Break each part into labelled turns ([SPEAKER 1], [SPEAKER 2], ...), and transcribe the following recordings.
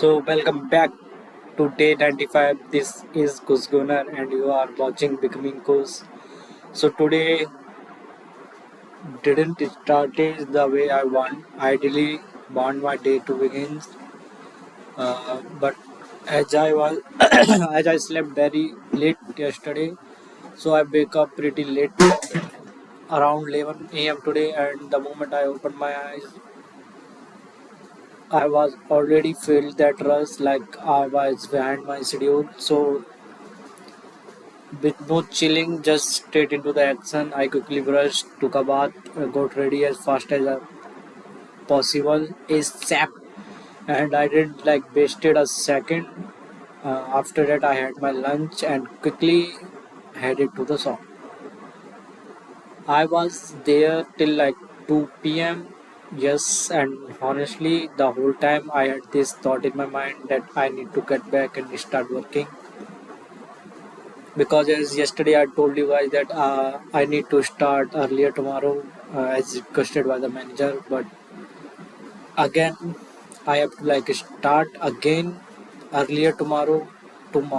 [SPEAKER 1] Welcome back to day 95. This is Kusgunar, and you are watching Becoming Kus. Today didn't start it the way I want. Ideally, want my day to begin, but as I was, as I slept very late yesterday, so I wake up pretty late, around 11 a.m. today, and the moment I opened my eyes, I was already felt that rush like I was behind my schedule. So with no chilling, just straight into the action. I quickly brushed, took a bath, got ready as fast as possible, ASAP, and I didn't like wasted a second. After that, I had my lunch and quickly headed to the shop. I was there till like 2 p.m. Yes, and honestly, the whole time I had this thought in my mind that I need to get back and start working because as yesterday I told you guys that I need to start earlier tomorrow as requested by the manager, but again I have to like start again earlier tomorrow. But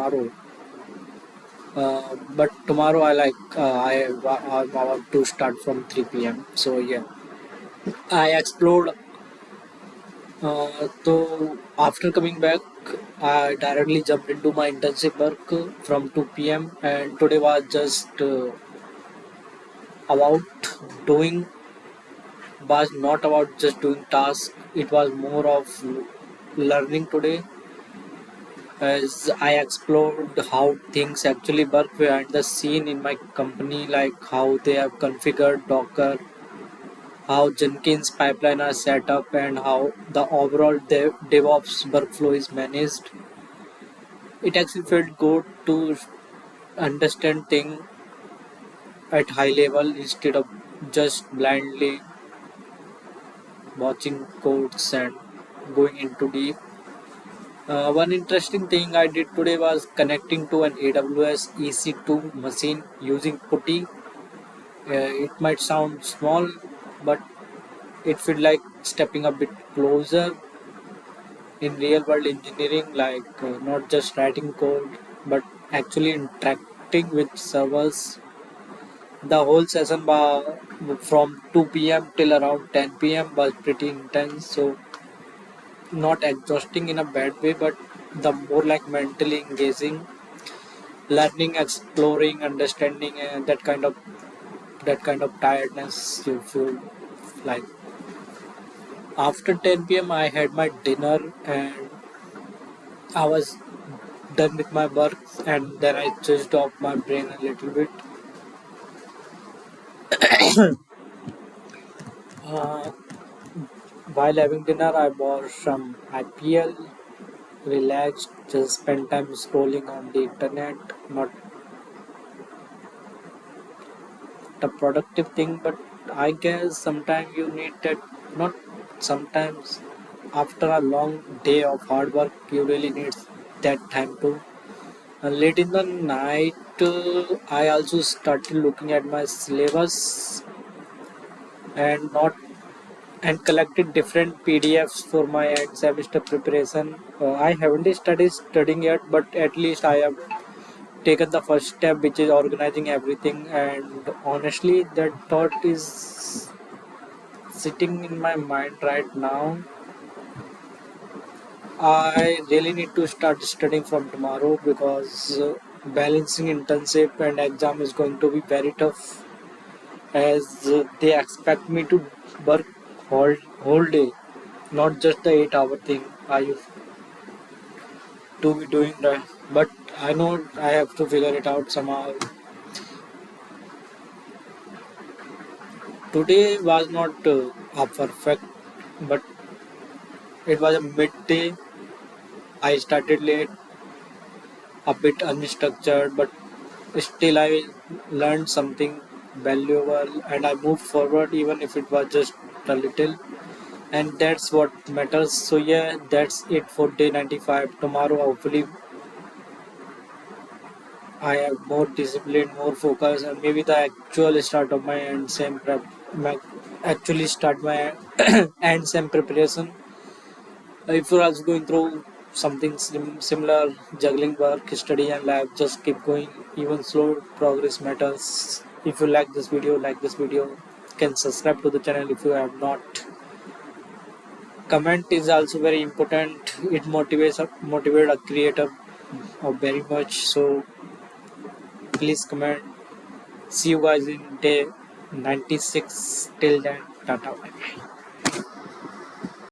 [SPEAKER 1] tomorrow I'm about to start from 3 p.m. So yeah, I explored. So after coming back, I directly jumped into my internship work from 2 p.m. and today was just about doing was not about just doing tasks. It was more of learning today as I explored how things actually work behind the scene in my company, like how they have configured Docker, how Jenkins pipeline are set up, and how the overall DevOps workflow is managed. It actually felt good to understand things at high level instead of just blindly watching codes and going into deep. One interesting thing I did today was connecting to an AWS EC2 machine using PuTTY. It might sound small, but it felt like stepping a bit closer in real world engineering, like not just writing code, but actually interacting with servers. The whole session from 2 p.m. till around 10 p.m. was pretty intense, so not exhausting in a bad way, but the more like mentally engaging learning, exploring, understanding, and that kind of tiredness you feel like. After 10 p.m., I had my dinner and I was done with my work, and then I switched off my brain a little bit. Uh, while having dinner, I watched some IPL, relaxed, just spent time scrolling on the internet. Not a productive thing, but I guess sometimes you need that. Not sometimes after a long day of hard work, you really need that time to. Late in the night, I also started looking at my syllabus and not and collected different PDFs for my end semester preparation. I haven't started studying yet, but at least I have taken the first step, which is organizing everything. And honestly, that thought is sitting in my mind right now. I really need to start studying from tomorrow because balancing internship and exam is going to be very tough as they expect me to work whole day, not just the 8 hour thing I used to be doing that. But I know I have to figure it out somehow. Today was not a perfect, but it was a midday. I started late, a bit unstructured, but still I learned something valuable and I moved forward even if it was just a little. And that's what matters. So yeah, that's it for day 95. Tomorrow hopefully I have more discipline, more focus, and maybe the actual start of my end same prep. My, actually start my end same preparation. If you're also going through something similar, juggling work, study and lab. Just keep going, even slow progress matters. If you like this video, you can subscribe to the channel if you have not. Comment is also very important. It motivate a creator very much. So please comment. See you guys in day 96. Till then, tata bye.